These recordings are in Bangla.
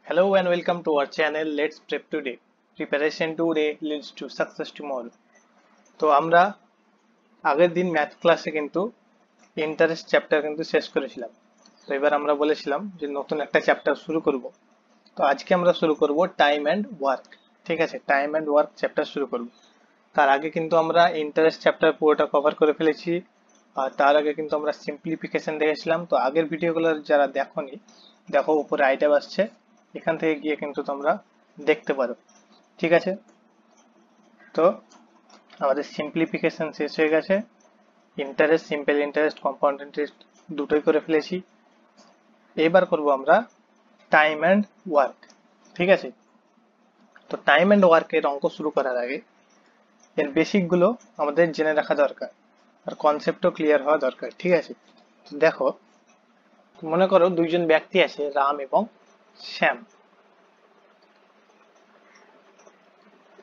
Hello and welcome to our channel. Let's prep today. Preparation today leads to success tomorrow. তো আমরা আগের দিন ম্যাথ ক্লাসে কিন্তু ইন্টারেস্ট চ্যাপ্টার কিন্তু শেষ করেছিলাম। তো এবার আমরা বলেছিলাম যে নতুন একটা চ্যাপ্টার শুরু করব। তো আজকে আমরা শুরু করব টাইম অ্যান্ড ওয়ার্ক। ঠিক আছে, টাইম অ্যান্ড ওয়ার্ক চ্যাপ্টার শুরু করব। তার আগে কিন্তু আমরা ইন্টারেস্ট চ্যাপ্টার পুরোটা কভার করে ফেলেছি, আর তার আগে কিন্তু আমরা সিম্পলিফিকেশন দেখেছিলাম। তো আগের ভিডিওগুলো যারা দেখোনি, দেখো উপরে আইটেম আসছে, এখান থেকে গিয়ে কিন্তু তোমরা দেখতে পারো। ঠিক আছে, তো আমাদের সিম্পলিফিকেশন শেষ হয়ে গেছে। Interest, simple interest, compound interest দুটোই করে ফেলেছি। এবার করব আমরা টাইম অ্যান্ড ওয়ার্ক। ঠিক আছে, তো টাইম অ্যান্ড ওয়ার্কের অঙ্ক শুরু করার আগে এর বেসিকগুলো আমাদের জেনে রাখা দরকার, আর কনসেপ্টও ক্লিয়ার হওয়া দরকার। ঠিক আছে, তো দেখো, মনে করো দুইজন ব্যক্তি আছে, রাম এবং শ্যাম।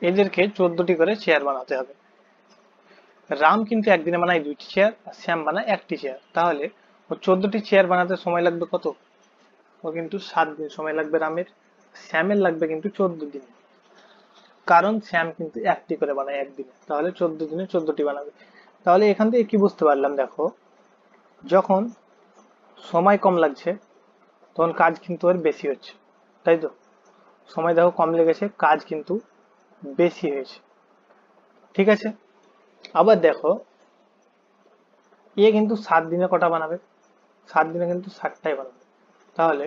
এদেরকে 14টি করে চেয়ার বানাতে হবে। রাম কিন্তু একদিনে বানায় 2টি চেয়ার, আর শ্যাম বানায় 1টি চেয়ার। তাহলে ও 14টি চেয়ার বানাতে সময় লাগবে কত? ও কিন্তু 7 দিন সময় লাগবে রামের। শ্যামের লাগবে কিন্তু 14 দিন, কারণ শ্যাম কিন্তু 1টি করে বানায় একদিনে। তাহলে 14 দিনে 14টি বানাবে। তাহলে এখান থেকে কি বুঝতে পারলাম, দেখো, যখন সময় কম লাগছে তখন কাজ কিন্তু ওর বেশি হচ্ছে, তাই তো? সময় দেখো কম লেগেছে, কাজ কিন্তু বেশি হয়েছে। ঠিক আছে, আবার দেখো, কিন্তু 7 দিনে কটা বানাবে? 7 দিনে কিন্তু 7টাই বানাবে। তাহলে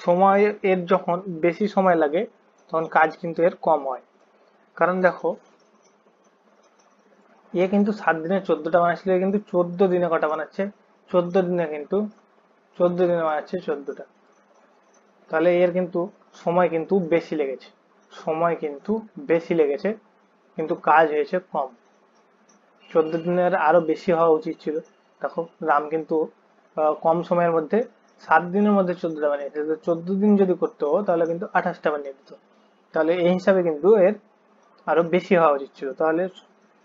সময় এর যখন বেশি সময় লাগে তখন কাজ কিন্তু এর কম হয়। কারণ দেখো, কিন্তু 7 দিনে 14টা বানাচ্ছিল, কিন্তু 14 দিনে কটা বানাচ্ছে? 14 দিনে কিন্তু 14 দিনে বানাচ্ছে 14টা। তাহলে এর কিন্তু সময় কিন্তু বেশি লেগেছে, সময় কিন্তু বেশি লেগেছে, কিন্তু কাজ হয়েছে কম। 14 দিনের আরো বেশি হওয়া উচিত ছিল। দেখো, রাম কিন্তু কম সময়ের মধ্যে 7 দিনের মধ্যে 14টা বানিয়েছে। 14 দিন যদি করতো তাহলে কিন্তু 28টা বানিয়ে দিত। তাহলে এই হিসাবে কিন্তু এর আরো বেশি হওয়া উচিত ছিল। তাহলে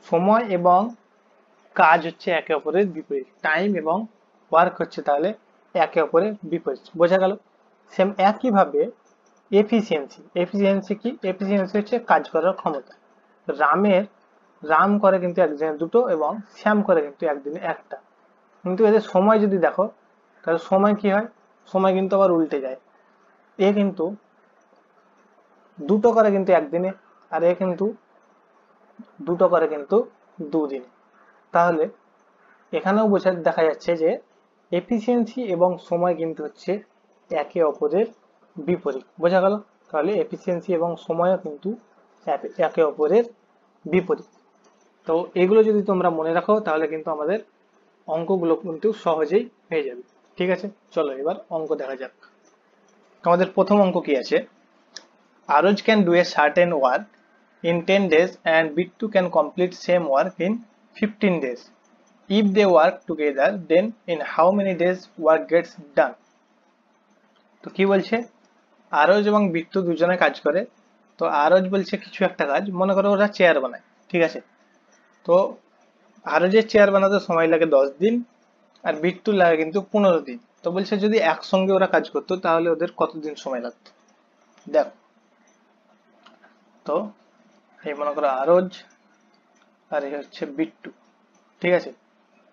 সময় এবং কাজ হচ্ছে একে অপরের বিপরীত, টাইম এবং ওয়ার্ক হচ্ছে তাহলে একে অপরের বিপরীত। বোঝা গেল? সেম একইভাবে এফিসিয়েন্সি, এফিসিয়েন্সি কি? এফিসিয়েন্সি হচ্ছে কাজ করার ক্ষমতা। রামের রাম করে কিন্তু একদিনে 2টো এবং শ্যাম করে কিন্তু একদিনে 1টা। কিন্তু এদের সময় যদি দেখো, তাহলে সময় কি হয়? সময় কিন্তু আবার উল্টে যায়। এ কিন্তু 2টো করে কিন্তু একদিনে, আর এ কিন্তু 2টো করে কিন্তু 2 দিনে। তাহলে এখানেও দেখা যাচ্ছে যে এফিসিয়েন্সি এবং সময় কিন্তু হচ্ছে একে অপরের বিপরীত। বোঝা গেল? তাহলে এফিসিয়েন্সি এবং সময়ও কিন্তু একে অপরের বিপরীত। তো এগুলো যদি তোমরা মনে রাখো তাহলে কিন্তু আমাদের অঙ্কগুলো কিন্তু সহজেই হয়ে যাবে। ঠিক আছে, চলো এবার অঙ্ক দেখা যাক। আমাদের প্রথম অঙ্ক কি আছে? আরজ can do a certain work in 10 days and Bittu can complete same work in 15 days. If they work together, then in how many days work gets done? তো কি বলছে? আরজ এবং বিট্টু দুজনে কাজ করে। তো আরজ বলছে কিছু একটা কাজ, মনে করো ওরা চেয়ার বানায়। ঠিক আছে, তো আরজের চেয়ার বানাতে সময় লাগে 10 দিন, আর বিট্টুর লাগে কিন্তু 15 দিন। তো বলছে যদি একসঙ্গে ওরা কাজ করতো তাহলে ওদের কতদিন সময় লাগতো? দেখো, তো এই মনে করো আরজ, আর এই হচ্ছে বিট্টু। ঠিক আছে,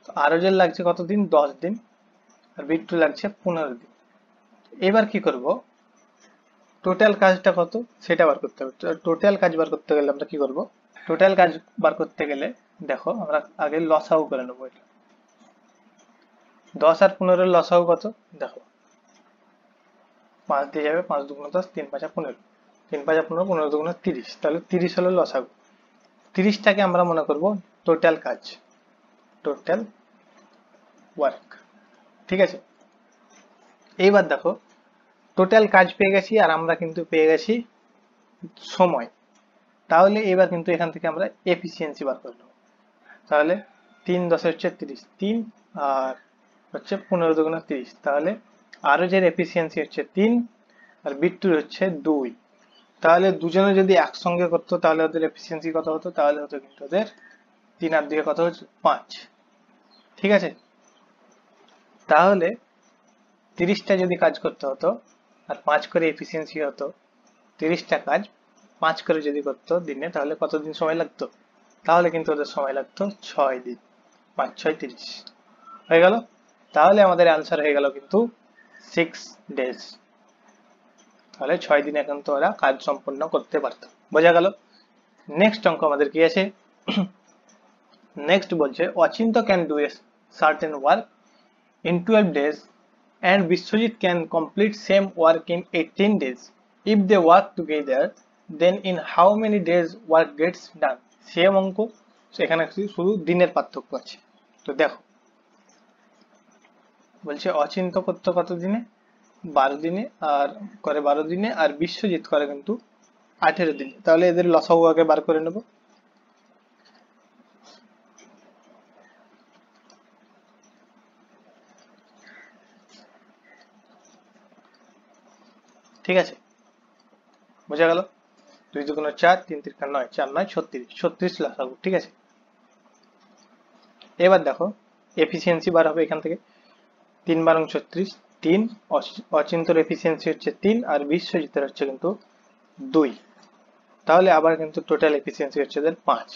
তো আরজের লাগছে কতদিন? 10 দিন, আর বিট্টু লাগছে 15 দিন। এবার কি করব? টোটাল কাজটা কত সেটা বার করতে হবে। টোটাল কাজ বার করতে গেলে আমরা কি করব? টোটাল কাজ বার করতে গেলে দেখো, আমরা আগে লসাগু করে নেবো। এটা 10 আর 15 লসাগু কত? দেখো, 5 দিয়ে যাবে, 5 দুগুণ 10, 3 5 15, 3 5 15, 15 দুগুণ 30। তাহলে 30 হলো লসাগু। 30টাকে আমরা মনে করব টোটাল কাজ, টোটাল ওয়ার্ক। ঠিক আছে, এইবার দেখো, টোটাল কাজ পেয়ে গেছি, আর আমরা কিন্তু পেয়ে গেছি সময়। তাহলে এবার কিন্তু এখান থেকে আমরা এফিসিয়েন্সি বার করে নেবো। তাহলে 3 10 হচ্ছে 30, 3 আর হচ্ছে 15 দুগুণ 30। তাহলে আরো যে এফিসিয়েন্সি হচ্ছে 3, আর বিট্টুর হচ্ছে 2। তাহলে দুজনে যদি একসঙ্গে করতো তাহলে ওদের এফিসিয়েন্সি কত হতো? তাহলে হতো কিন্তু ওদের 3 আর 2 কত হচ্ছে? 5। ঠিক আছে, তাহলে 30টা যদি কাজ করতে হতো আর 5 করে এফিসিয়েন্সি হতো, 30টা কাজ 5 করে যদি করতো দিনে, তাহলে কতদিন সময় লাগতো? তাহলে কিন্তু ওদের সময় লাগতো 6 দিন। 5 6 30 হয়ে গেল। তাহলে আমাদের অ্যান্সার হয়ে গেল কিন্তু 6 ডেজ। তাহলে 6 দিনে কিন্তু ওরা কাজ সম্পন্ন করতে পারত। বোঝা গেল। নেক্সট অঙ্ক আমাদের কি আছে? নেক্সট বলছে Achinta can do a certain work in 12 days and Biswajit can complete same work in 18 days. If they work together, then in how many days work gets done? Same অঙ্ক, এখানে শুধু দিনের পার্থক্য আছে। তো দেখো, বলছে অচিন্ত করতে কত দিনে? 12 দিনে, আর করে 12 দিনে, আর বিশ্বজিৎ করে কিন্তু 18 দিনে। তাহলে এদের লসাগু আগে বার করে নেব। ঠিক আছে, বোঝা গেল। 2 2 4, 3 3 9, 4 9 36, 36 লসাগু। ঠিক আছে, এবার দেখো এফিসিয়েন্সি বার হবে এখান থেকে। 3 বারং 36, 3। অচিন্তর এফিসিয়েন্সি হচ্ছে 3, আর বিশ্বজিতের হচ্ছে কিন্তু 2। তাহলে আবার কিন্তু টোটাল এফিসিয়েন্সি হচ্ছে এদের 5।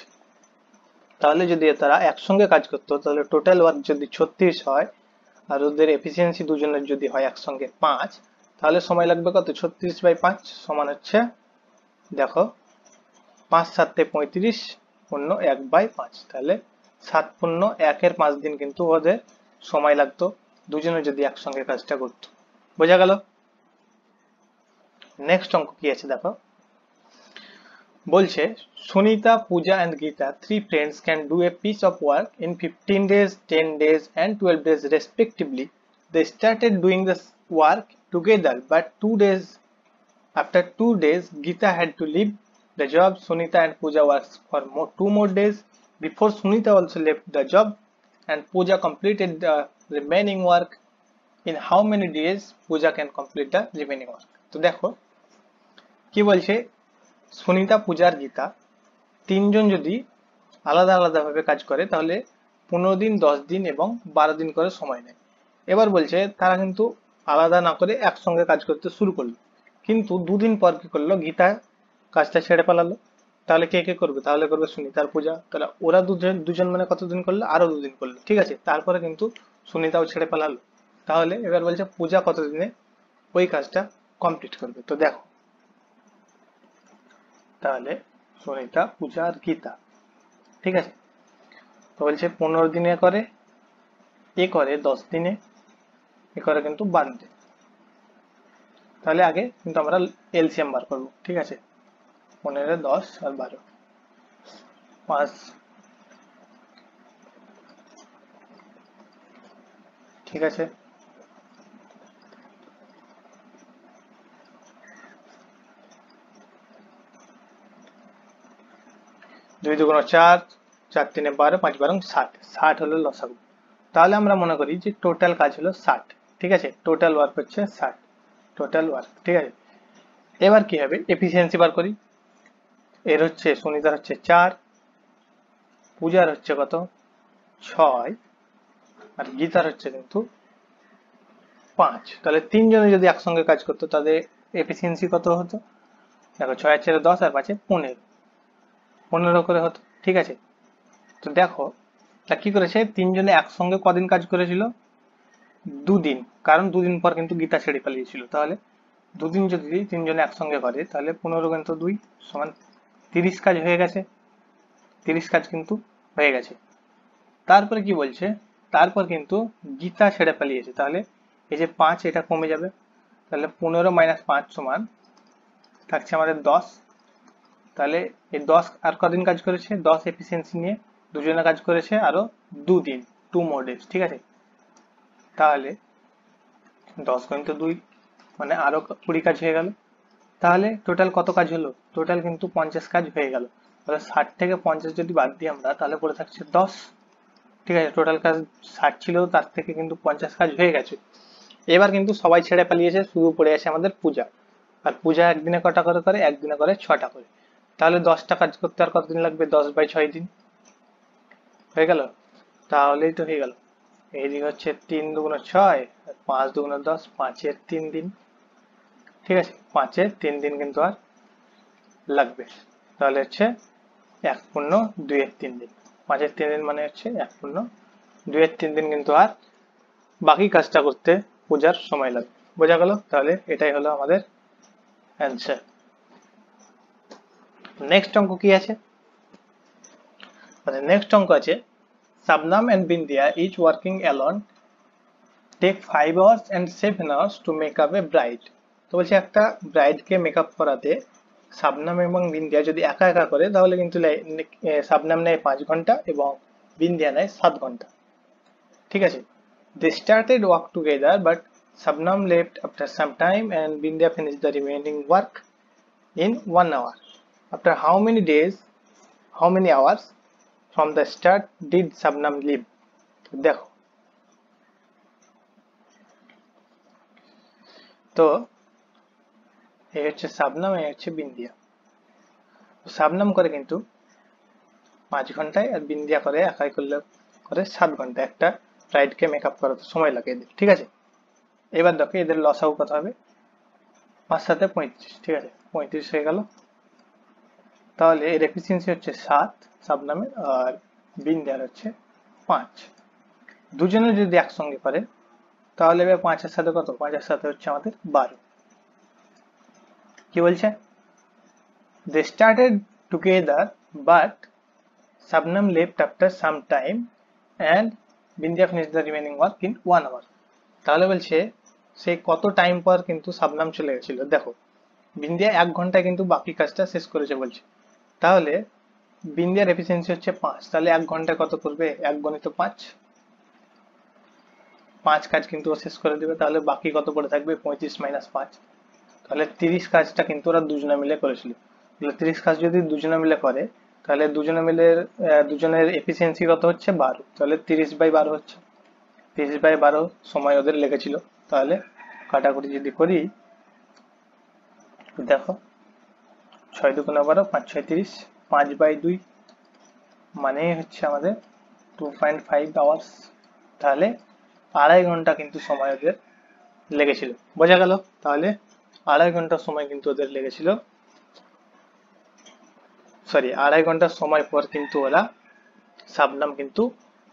তাহলে যদি তারা একসঙ্গে কাজ করতো, তাহলে টোটাল ওয়ার্ক যদি 36 হয়, আর ওদের এফিসিয়েন্সি দুজনের যদি হয় একসঙ্গে 5, তাহলে সময় লাগবে কত? 36/5 সমান হচ্ছে, দেখো 5 7 35 পূর্ণ 1/5। তাহলে 7 পূর্ণ 1-এর 5 দিন কিন্তু ওদের সময় লাগতো, দুজনে যদি একসঙ্গে কাজটা করতো। বোঝা গেল। নেক্সট অঙ্ক কি আছে দেখো, বলছে সুনিতা, পূজা and Geeta, 3 friends can do a piece of work in 15 days, 10 days and 12 days respectively. They started doing this work together, but 2 days after 2 days, Geeta had to leave the job. Sunita and Pooja worked for 2 more days. Before Sunita also left the job, and Pooja completed the remaining work. In how many days Pooja can complete the remaining work? তো দেখো কি বলছে, সুনিতা, পূজা আর গীতা তিনজন যদি আলাদা আলাদা ভাবে কাজ করে, তাহলে 15 দিন, 10 দিন এবং 12 দিন করে সময় নেয়। এবার বলছে তারা কিন্তু আলাদা না করে একসঙ্গে কাজ করতে শুরু করলো, কিন্তু 2 দিন পর কি করলো, গীতা কাজটা ছেড়ে পালালো। তাহলে কে কে করবে? তাহলে করবে সুনিতা আর পূজা। তাহলে ওরা দুজন মানে কতদিন করলো? আরো 2 দিন করলো। ঠিক আছে, তারপরে কিন্তু সুনিতাও ছেড়ে পালালো। তাহলে এবার বলছে পূজা কতদিনে ওই কাজটা কমপ্লিট করবে। তো দেখো, তাহলে সুনিতা, পূজা আর গীতা, ঠিক আছে, তো বলছে 15 দিনে করে, এ করে 10 দিনে, এ করে কিন্তু 12 দিন। তাহলে আগে কিন্তু আমরা এলসিএম বার করবো। ঠিক আছে, 15, 10 আর 12, 5। ঠিক আছে, 2 2 4, 4 3 12, 5 12 60, 60 হলো লসাগু। তাহলে আমরা মনে করি যে টোটাল কাজ হলো 60। ঠিক আছে, টোটাল ওয়ার্ক হচ্ছে 60, টোটাল ওয়ার্ক। ঠিক আছে, এবার কি হবে, এফিসিয়েন্সি বার করি। এর হচ্ছে সুনিতার হচ্ছে 4, পূজার হচ্ছে কত 6, আর গীতার হচ্ছে কিন্তু 5। তাহলে তিনজনে যদি একসঙ্গে কাজ করতো, তাদের এফিসিয়েন্সি কত হতো? দেখো 6 আর 4 10, আর 5 15, 15 করে হতো। ঠিক আছে, তো দেখো তা কি করেছে, তিনজনে একসঙ্গে কদিন কাজ করেছিল? 2 দিন, কারণ 2 দিন পর কিন্তু গীতা ছেড়ে পালিয়েছিল। তাহলে 2 দিন যদি তিনজনে একসঙ্গে করে, তাহলে 15 কিন্তু 2 সমান 30 কাজ হয়ে গেছে। 30 কাজ কিন্তু হয়ে গেছে। তারপরে কি বলছে, তারপর কিন্তু গীতা ছেড়ে পালিয়েছে। তাহলে এই যে 5, এটা কমে যাবে। তাহলে 15 - 5 সমান থাকছে আমাদের 10। তাহলে এই 10 আর কদিন কাজ করেছে? 10 এফিসিয়েন্সি নিয়ে দুজনে কাজ করেছে আরো 2 দিন, 2 more days। ঠিক আছে, তাহলে 10 × 2 মানে আরো 20 কাজ হয়ে গেল। তাহলে টোটাল কত কাজ হলো? টোটাল কিন্তু 50 কাজ হয়ে গেল। তাহলে 60 থেকে 50 যদি বাদ দিই আমরা, তাহলে পড়ে থাকছে 10। ঠিক আছে, টোটাল কাজ 60 ছিল, তার থেকে কিন্তু 50 কাজ হয়ে গেছে। এবার কিন্তু সবাই ছেড়ে পালিয়েছে, শুধু পড়ে আছে আমাদের পূজা। আর পূজা একদিনে কটা করে করে? একদিনে করে 6টা করে। তাহলে 10টা কাজ করতে আর কতদিন লাগবে? 10/6 দিন হয়ে গেল। তাহলেই তো হয়ে গেল। এইদিকে হচ্ছে 3 2 6, আর 5 2 10, 5 এর 3 দিন। ঠিক আছে, 5-এ 3 দিন কিন্তু আর লাগবে, তাহলে হচ্ছে 1 পূর্ণ 2-এর 3 দিন। 5-এর 3 দিন মানে হচ্ছে 1 পূর্ণ 2-এর 3 দিন কিন্তু আর বাকি কাজটা করতে পূজার সময় লাগবে। বোঝা গেল? তাহলে এটাই হলো আমাদের অ্যান্সার। নেক্সট অঙ্ক কি আছে? নেক্সট অঙ্ক আছে Sabnam and Bindya each working alone take 5 hours and 7 hours to make up a bride. তো বলছে একটা ব্রাইডকে মেকআপ করাতে শাবনাম এবং বিন্দিয়া যদি একা একা করে তাহলে কিন্তু শাবনাম নেয় 5 ঘন্টা এবং বিন্দিয়া নেয় 7 ঘন্টা। ঠিক আছে, they started work together but Sabnam left after some time and Bindya finished the remaining work in 1 hour. After how many hours from the start did Sabnam leave? দেখো, তো এই হচ্ছে শাবনাম, এই হচ্ছে বিন্দিয়া। শাবনাম করে কিন্তু 5 ঘন্টায় আর বিন্দিয়া করে একাই করলে করে 7 ঘন্টা। একটা ব্রাইডকে মেকআপ করাতে সময় লাগে এদের। ঠিক আছে, এবার দেখো এদের লসাগু কত হবে? 5 7 35। ঠিক আছে, 35 হয়ে গেল। তাহলে এর এফিসিয়েন্সি হচ্ছে 7 শাবনামের আর বিন্দিয়ার হচ্ছে 5। দুজনে যদি একসঙ্গে করে তাহলে 5-এর সাথে কত? 5-এর সাথে হচ্ছে আমাদের 12। কি বলছে? They started together but Sabnam left after some time and Bindya finished the remaining work in 1 hour. তাহলে বলছে সে কত টাইম পর কিন্তু শাবনাম চলে গেছিল। দেখো, বিন্দিয়া 1 ঘন্টায় কিন্তু বাকি কাজটা শেষ করেছে বলছে। তাহলে বিন্দিয়ার এফিসিয়েন্সি হচ্ছে 5, তাহলে 1 ঘন্টায় কত করবে? 1 গুণিত 5, 5 কাজ কিন্তু ও শেষ করে দেবে। তাহলে বাকি কত পড়ে থাকবে? 35 মাইনাস 5, তাহলে 30 কাজটা কিন্তু ওরা দুজনে মিলে করেছিল। তাহলে 30 কাজ যদি দুজনে মিলে করে তাহলে দুজনের এফিসিয়েন্সি কত হচ্ছে? 12। তাহলে 30/12 হচ্ছে, 30/12 সময় ওদের লেগেছিল। তাহলে কাটাকুটি যদি করি, দেখো 6 দুগুণে 12, 5 6 30, 5/2 মানে হচ্ছে আমাদের 2.5 আওয়ার্স। তাহলে 2.5 ঘন্টা কিন্তু সময় ওদের লেগেছিল। বোঝা গেল? তাহলে 2.5 ঘন্টা সময় কিন্তু ওদের লেগেছিল, সরি 2.5 ঘন্টার সময় পর কিন্তু ওরা শাবনাম কিন্তু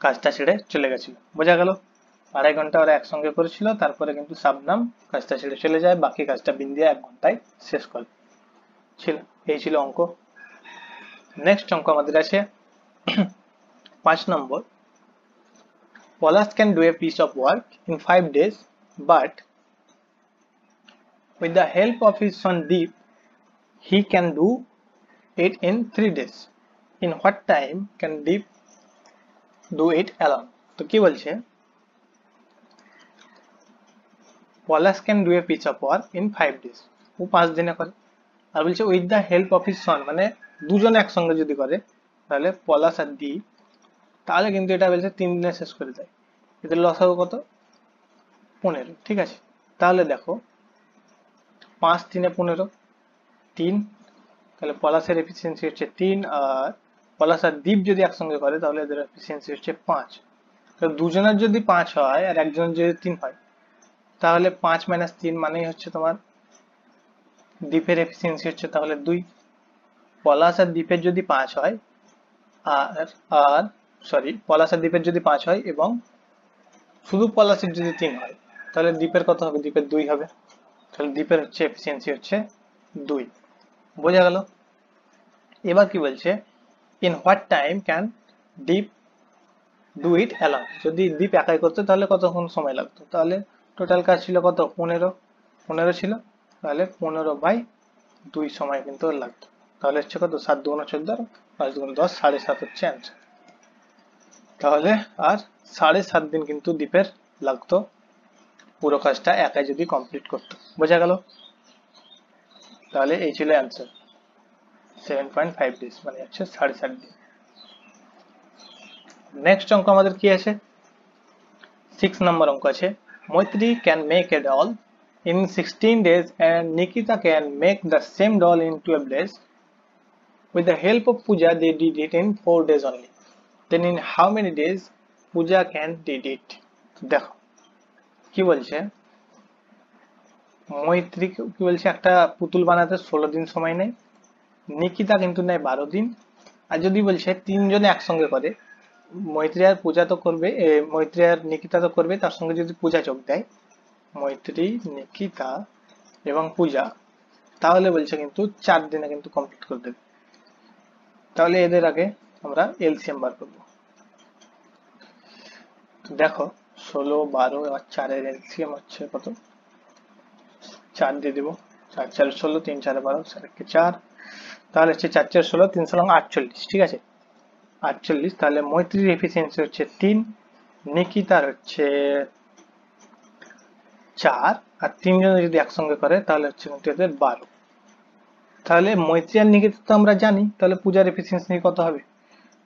কাজটা ছেড়ে চলে গেছিল। বোঝা গেল? 2.5 ঘন্টা ওরা একসঙ্গে করেছিল, তারপরে কিন্তু শাবনাম কাজটা ছেড়ে চলে যায়, বাকি কাজটা বিন্দিয়া 1 ঘন্টায় শেষ করে ছিল। এই ছিল অঙ্ক। নেক্সট অঙ্ক আমাদের আছে 5 নম্বর। Polas can do a piece of work in 5 days but with the help of his son Deep he can do it in 3 days. In what time can Deep do it alone? তো কি বলছে? Polas can do a piece of work in 5 days, ও 5 দিনে করে। আর বলছে with the help of his son, মানে দুজনে একসঙ্গে যদি করে তাহলে পলাশ আর দীপ, তাহলে কিন্তু এটা বলছে 3 দিনে শেষ করে দেয়। এদের লসাগু কত? 15। ঠিক আছে, তাহলে দেখো 5 3 15 3, তাহলে পলাশের এফিসিয়েন্সি হচ্ছে 3 আর পলাশ আর দীপ যদি একসঙ্গে করে তাহলে এদের এফিসিয়েন্সি হচ্ছে 5। তো দুজনের যদি 5 হয় আর একজনের যদি 3 হয় তাহলে 5 মাইনাস 3 মানেই হচ্ছে তোমার দীপের এফিসিয়েন্সি হচ্ছে তাহলে 2। পলাশ আর দীপের যদি 5 হয় আর আর সরি পলাশ আর দীপের যদি 5 হয় এবং শুধু পলাশের যদি 3 হয় তাহলে দীপের কত হবে? দীপের 2 হবে। তাহলে দীপের হচ্ছে এফিসিয়েন্সি হচ্ছে 2। বোঝা গেল? এবার কি বলছে? In what time can Deep do it alone? যদি দীপ একাই করতো তাহলে কতক্ষণ সময় লাগতো? তাহলে টোটাল কাজ ছিল কত? 15 ছিল, তাহলে 15/2 সময় কিন্তু লাগতো। তাহলে হচ্ছে কত? 7 2 14, 5 2 10, 7.5 হচ্ছে অ্যান্সার। তাহলে আর 7.5 দিন কিন্তু দীপের লাগতো পুরো কাজটা একাই যদি কমপ্লিট করতো। বোঝা গেল? তাহলে এই ছিল অ্যান্সার, 7.5 ডেজ মানে হচ্ছে 7.5 দিন। নেক্সট অঙ্ক আমাদের কি আছে? 6 নম্বর অঙ্ক আছে মৈত্রী can make a doll in 16 days and Nikita can make the same doll in 12 days. With the help of Pooja they did it in 4 days only. Then in how many days Pooja can did it? দেখো কি বলছে, মৈত্রী কি বলছে একটা পুতুল বানাতে 16 দিন সময় নেয়, নিকিতা কিন্তু নেয় 12 দিন। আর যদি বলছে তিনজনে একসঙ্গে করে, মৈত্রী আর পূজা তো করবে, মৈত্রী আর নিকিতা তো করবে, তার সঙ্গে যদি পূজা যোগ দেয়, মৈত্রী, নিকিতা এবং পূজা, তাহলে বলছে কিন্তু 4 দিনে কিন্তু কমপ্লিট করে দেবে। তাহলে এদের আগে আমরা এলসিএম বার করবো। দেখো 16, 12 আর 4-এর এলসিএম হচ্ছে কত? 4 দিয়ে দেবো, 4 4 16, 3 4 12, 4 তাহলে হচ্ছে 4 4 16, 3 16 48, ঠিক আছে 48। তাহলে মৈত্রীর এফিসিয়েন্সি হচ্ছে 3, নিকিতার হচ্ছে 4, আর তিনজনে যদি একসঙ্গে করে তাহলে হচ্ছে কিন্তু এদের 12। তাহলে মৈত্রী আর নিকিতা তো আমরা জানি, তাহলে পূজার এফিসিয়েন্সি কত হবে?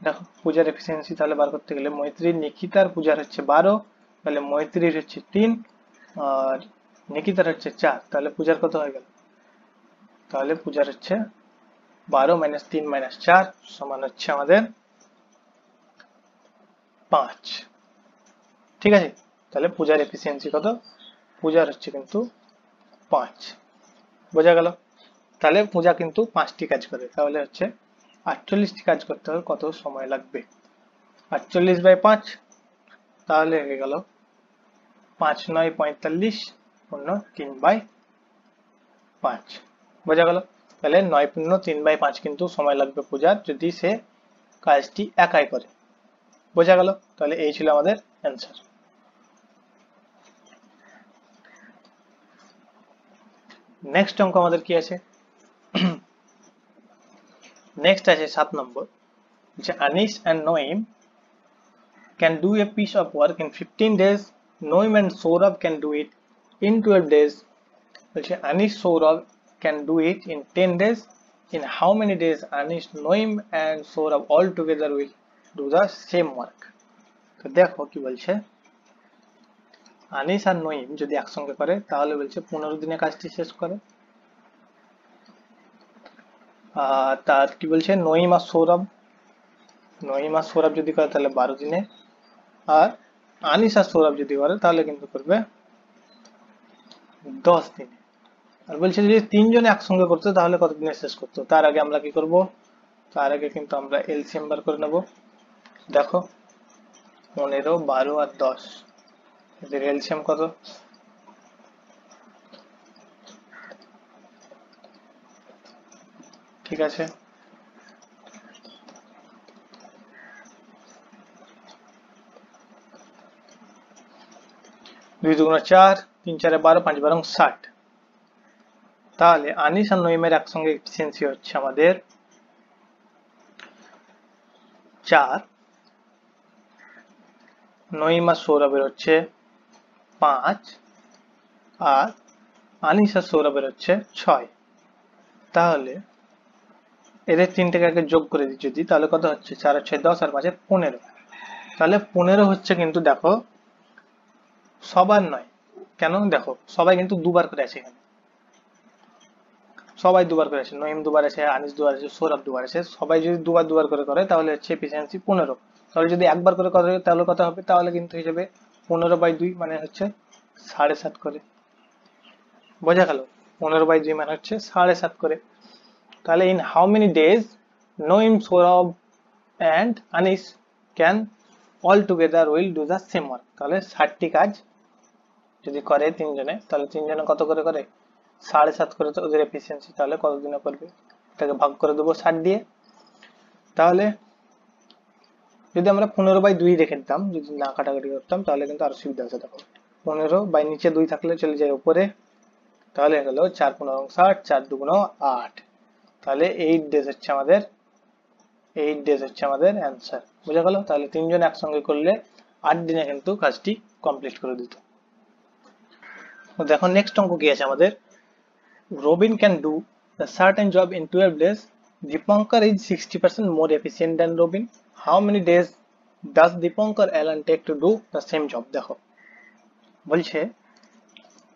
দেখো পূজার এফিসিয়েন্সি তাহলে বার করতে গেলে মৈত্রীর, নিকিতার, পূজার হচ্ছে 12, তাহলে মৈত্রীর হচ্ছে 3 আর নিকিতার হচ্ছে 4, তাহলে পূজার কত হয়ে গেল? তাহলে পূজার হচ্ছে 12 - 3 - 4 সমান হচ্ছে আমাদের 5, ঠিক আছে। তাহলে পূজার এফিসিয়েন্সি কত? পূজার হচ্ছে কিন্তু 5, বোঝা গেল। তাহলে পূজা কিন্তু 5টি কাজ করে, তাহলে হচ্ছে 48টি কাজ করতে হবে, কত সময় লাগবে? 48/5, তাহলে হয়ে গেল 5 9 45 পূর্ণ 3/5, বোঝা গেল। তাহলে 9 পূর্ণ 3/5 কিন্তু সময় লাগবে পূজার, যদি সে কাজটি একাই করে, বোঝা গেল। তাহলে এই ছিল আমাদের অ্যান্সার। নেক্সট অঙ্ক আমাদের কি আছে? নেক্সট আছে 7 নম্বর, যে Anis and Naim can do a piece of work in 15 days, Noim and Saurabh can do it in 12 days. বলছে Anis Sourav can do it in 10 days. In how many days Anish, Noim and Saurabh all together will do the same work? তো দেখো কি বলছে, আনিস আর নঈম যদি একসঙ্গে করে তাহলে বলছে 15 দিনে কাজটি শেষ করে। তার কি বলছে, নঈম আর সৌরভ যদি করে তাহলে 12 দিনে, আর আনিস আর সৌরভ যদি করে তাহলে কিন্তু করবে 10 দিনে। আর বলছে যদি তিনজনে একসঙ্গে করতো তাহলে কত দিনে শেষ করতো? তার আগে আমরা কি করব, তার আগে কিন্তু আমরা এলসিএম বার করে নেব। দেখো 15, 12 আর 10, এদের এলসিএম কত? ঠিক আছে, 2 2 4, 3 4 12, 5 12 60। তাহলে আনিস আর নঈমের একসঙ্গে এফিসিয়েন্সি হচ্ছে আমাদের 4, নঈম আর সৌরভের হচ্ছে 5, আর আনিস আর সৌরভের হচ্ছে 6। তাহলে এদের তিনটেকে আগে যোগ করে দিই যদি, তাহলে কত হচ্ছে? 4 আর 6 10 আর 5 15। তাহলে 15 হচ্ছে কিন্তু, দেখো সবার নয়, কেন দেখো সবাই কিন্তু দুবার করে আছে এখানে, সবাই দুবার করে আছে, নঈম দুবার আছে, আনিস দুবার আছে, সৌরভ দুবার আছে, সবাই যদি দুবার দুবার করে করে তাহলে হচ্ছে এফিসিয়েন্সি 15। তাহলে যদি একবার করে করে তাহলে কত হবে? তাহলে কিন্তু হিসেবে 15/2 মানে হচ্ছে 7.5 করে, বোঝা গেল। 15/2 মানে হচ্ছে 7.5 করে। তাহলে in how many days Naeem, Sourav and Anish can all together will do the same work? তাহলে 60টি কাজ যদি করে তিনজনে, তাহলে তিনজনে কত করে করে? 7.5 করে তো ওদের এফিসিয়েন্সি, তাহলে কত দিনে করবে? এটাকে ভাগ করে দেবো 60 দিয়ে। তাহলে যদি আমরা 15/2 রেখে দিতাম, যদি না কাটাকাটি করতাম তাহলে কিন্তু আরো সুবিধা হতো। দেখো 15 নিচে 2 থাকলে চলে যায় উপরে, তাহলে গেল 4 15 60, 4 2 8। তাহলে 8 ডেজ হচ্ছে আমাদের, 8 ডেজ হচ্ছে আমাদের অ্যান্সার, বুঝা গেল। তাহলে তিনজন একসঙ্গে করলে 8 দিনে কিন্তু কাজটি কমপ্লিট করে দিত। দেখো নেক্সট অঙ্ক কি আছে আমাদের, Robin can do a certain job in 12 days, Dipankar is 60% more efficient than Robin, how many days does Dipankar Alan take to do the same job? দেখো বলছে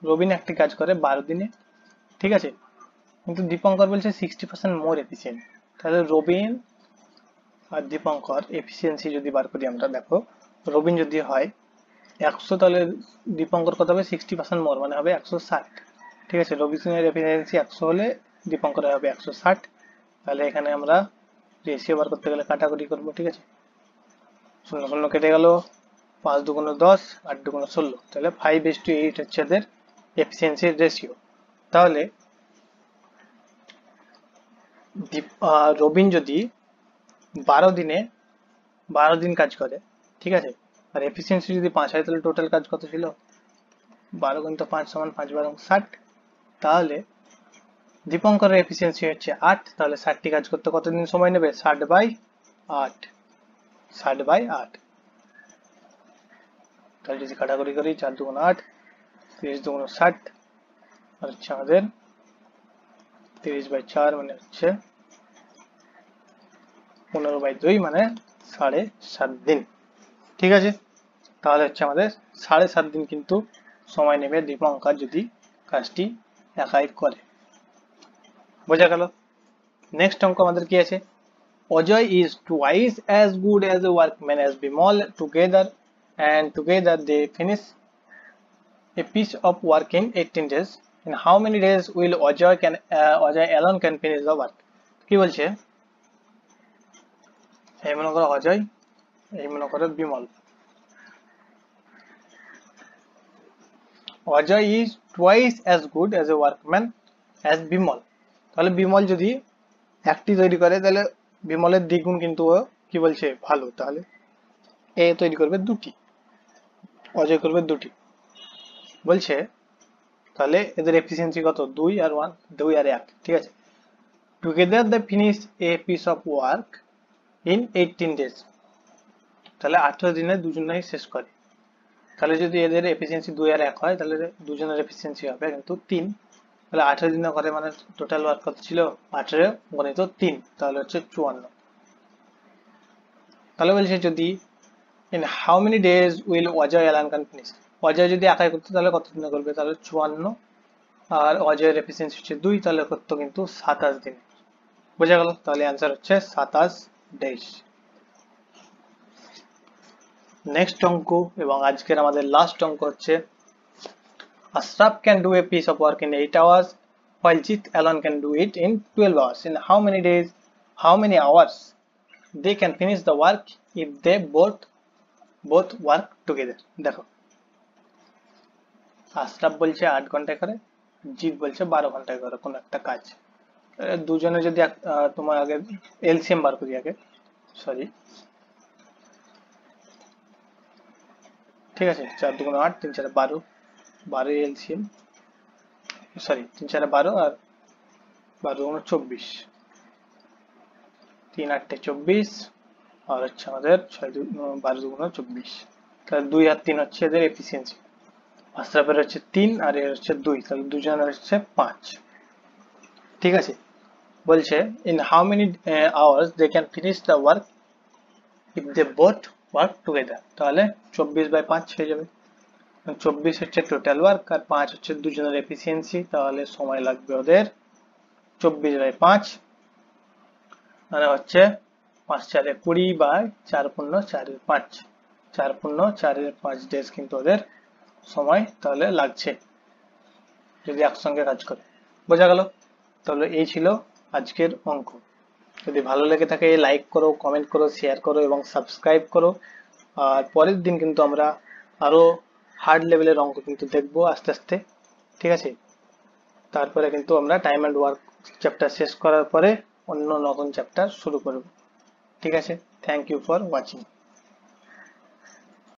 রবিন একটি কাজ করে 12 দিনে, ঠিক আছে, কিন্তু দীপঙ্কর বলছে 60% মোর এফিসিয়েন্ট। তাহলে রবিন আর দীপঙ্কর এফিসিয়েন্সি যদি বার করি আমরা, দেখো রবিন যদি হয় 100, তাহলে দীপঙ্কর কত হবে? 60% মোর মানে হবে 160। ঠিক আছে, রবিনের এফিসিয়েন্সি 100 হলে দীপঙ্করের হবে 160। তাহলে এখানে আমরা রেশিও বার করতে গেলে কাটাকুটি করবো। ঠিক আছে, 0 0 কেটে গেল, 5 2 10, 8 2 16, তাহলে 5:8 হচ্ছে এদের এফিসিয়েন্সির রেশিও। তাহলে রবিন যদি 12 দিন কাজ করে, ঠিক আছে, আর এফিসিয়েন্সি যদি 5 হয়, তাহলে টোটাল কাজ কত ছিল? 12 × 5 = 5 12 60। তাহলে দীপঙ্করের এফিসিয়েন্সি হচ্ছে 8, তাহলে 60টি কাজ করতে কতদিন সময় নেবে? 60/8, 60/8। তাহলে যদি কাটাকুটি করি, 4 2 8, 30 2 60, আর হচ্ছে আমাদের 30/4 মানে হচ্ছে 15/2 মানে 7.5 দিন। ঠিক আছে, তাহলে হচ্ছে আমাদের 7.5 দিন কিন্তু সময় নেবে দীপঙ্কর যদি কাজটি একাই করে। বোঝা গেল? নেক্সট অঙ্ক আমাদের কি আছে? Ajay is twice as good as a workman as Bimal. Together they finish a piece of work in 18 days. In how many days will Ajay alone can finish the work? কি বলছে? এই মনে করো অজয়, এই মনে করো Bimal. Ajay is twice as good as a workman as Bimal. তাহলে বিমল যদি একটি তৈরি করে, তাহলে বিমলের দ্বিগুণ কিন্তু ও কি বলছে? ভালো। তাহলে এ তৈরি করবে দুটি, অজয় করবে দুটি। বলছে তাহলে এদের এফিসিয়েন্সি কত? 2 আর 1, 2 আর 1। ঠিক আছে, together they finish a piece of work in 18 days। তাহলে 18 দিনে দুজনেই শেষ করে। তাহলে যদি এদের এফিসিয়েন্সি 2 আর 1 হয়, তাহলে দুজনের এফিসিয়েন্সি হবে কিন্তু 3। তাহলে 18 দিনে করে, মানে টোটাল ওয়ার্ক কত ছিল? 18 গণিত 3, তাহলে হচ্ছে 54। তাহলে বলছে যদি in how many days will Ajay alone can finish? Ajay যদি একাই করতো তাহলে কত দিনে করবে? তাহলে 54, আর অজয়ের এফিসিয়েন্সি হচ্ছে 2, তাহলে করতো কিন্তু 27 দিন। বোঝা গেল? তাহলে অ্যান্সার হচ্ছে 27 days। নেক্সট অঙ্ক এবং আজকের আমাদের লাস্ট অঙ্ক হচ্ছে Ashraf can do a piece of work in 8 hours while Jit alone can do it in 12 hours. In how many days, how many hours they can finish the work if they both work together? দেখো, আশরাফ বলছে 8 ঘন্টায় করে, জিৎ বলছে 12 ঘন্টায় করে কোন একটা কাজ। দুজনে যদি তোমার আগে এলসিএম বার করি আগে, সরি, ঠিক আছে, 4 2 8, 3 4 12, 12 এলসিএম, সরি 3 4 12 আর 12 2 24, 3 8 24, আর হচ্ছে আমাদের 6 12 2 24। তাহলে 2 আর 3 হচ্ছে এদের এফিসিয়েন্সি। আশরাফের হচ্ছে 3 আর এর হচ্ছে 2, তাহলে দুজনের হচ্ছে 5। ঠিক আছে, বলছে in how many hours they can finish the work if they both work together? তাহলে 24/5 হয়ে যাবে। 24 হচ্ছে টোটাল ওয়ার্ক আর 5 হচ্ছে দুজনের এফিসিয়েন্সি, তাহলে সময় লাগবে ওদের 24/5, মানে হচ্ছে 5 4 20/4 × 4 = 5, 4 × 4 = 5 ডেজ কিন্তু ওদের সময় তাহলে লাগছে যদি একসঙ্গে কাজ করে। বোঝা গেল? তাহলে এই ছিল আজকের অঙ্ক। যদি ভালো লেগে থাকে লাইক করো, কমেন্ট করো, শেয়ার করো এবং সাবস্ক্রাইব করো। আর পরের দিন কিন্তু আমরা আরো হার্ড লেভেলের অঙ্ক কিন্তু দেখবো আস্তে আস্তে। ঠিক আছে, তারপরে কিন্তু আমরা টাইম অ্যান্ড ওয়ার্ক চ্যাপ্টার শেষ করার পরে অন্য নতুন চ্যাপ্টার শুরু করব। ঠিক আছে, থ্যাংক ইউ ফর ওয়াচিং।